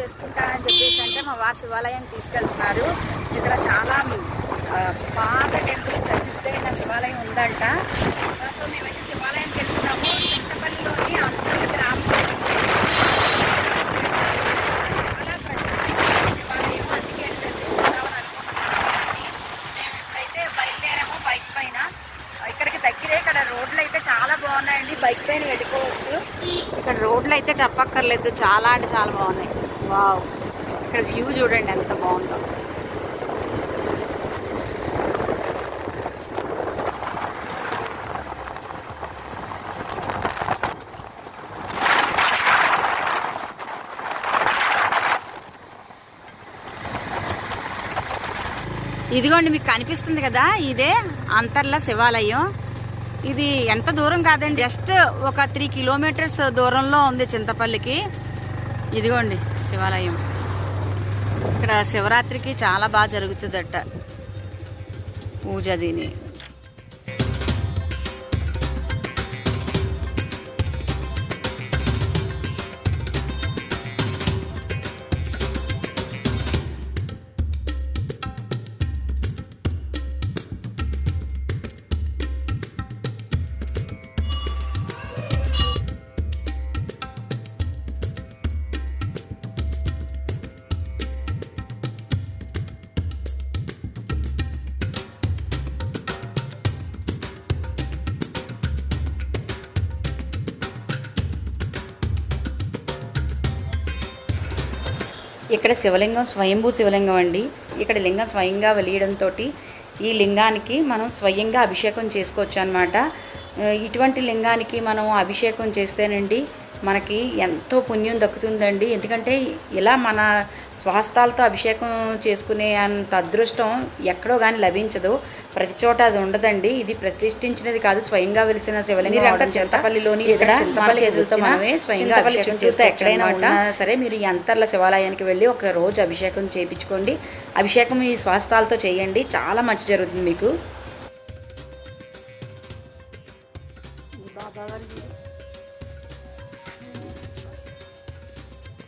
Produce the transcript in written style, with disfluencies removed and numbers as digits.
చేసుకుంటా అని చెప్పేసి అంటే మా వారు శివాలయం తీసుకెళ్తున్నారు. ఇక్కడ చాలా పాత టెంపుల్ ప్రసిద్ధమైన శివాలయం ఉందంట. సో మేమైతే శివాలయానికి వెళ్తున్నాము. చింతపల్లిలోని అందరి గ్రామం చాలా ప్రసిద్ధమైన శివాలయం. అందుకే దర్శించుకుందామని అనుకుంటున్నాము. మేము ఇప్పుడైతే బయలుదేరాము బైక్ పైన. ఇక్కడికి దగ్గరే. ఇక్కడ రోడ్లు అయితే చాలా బాగున్నాయండి, బైక్ పైన వెళ్ళిపోవచ్చు. ఇక్కడ రోడ్లు అయితే చెప్పక్కర్లేదు, చాలా అంటే చాలా బాగున్నాయి. వావ్, ఇక్కడ వ్యూ చూడండి ఎంత బాగుందో. ఇదిగోండి మీకు కనిపిస్తుంది కదా, ఇదే అంతర్ల శివాలయం. ఇది ఎంత దూరం కాదండి, జస్ట్ ఒక 3 కిలోమీటర్స్ దూరంలో ఉంది చింతపల్లికి. ఇదిగోండి శివాలయం. ఇక్కడ శివరాత్రికి చాలా బాగా జరుగుతుందట పూజ. దీని ఇక్కడ శివలింగం స్వయంభూ శివలింగం అండి. ఇక్కడ లింగం స్వయంగా వెలియడంతో ఈ లింగానికి మనం స్వయంగా అభిషేకం చేసుకోవచ్చు అన్నమాట. ఇటువంటి లింగానికి మనం అభిషేకం చేస్తేనండి మనకి ఎంతో పుణ్యం దక్కుతుందండి. ఎందుకంటే ఇలా మన స్వహస్తాలతో అభిషేకం చేసుకునే అంత అదృష్టం ఎక్కడో కానీ లభించదు, ప్రతి చోట అది ఉండదండి. ఇది ప్రతిష్ఠించినది కాదు, స్వయంగా వెలిసిన శివలింగం. చింతపల్లిలోని ఇక్కడ మన చేతులతో మనమే స్వయంగా అభిషేకం చేస్తే ఎక్కడైనా ఉన్నా సరే మీరు ఈ అంతర్ల శివాలయానికి వెళ్ళి ఒక రోజు అభిషేకం చేయించుకోండి. అభిషేకం ఈ స్వహస్తాలతో చేయండి, చాలా మంచి జరుగుతుంది మీకు.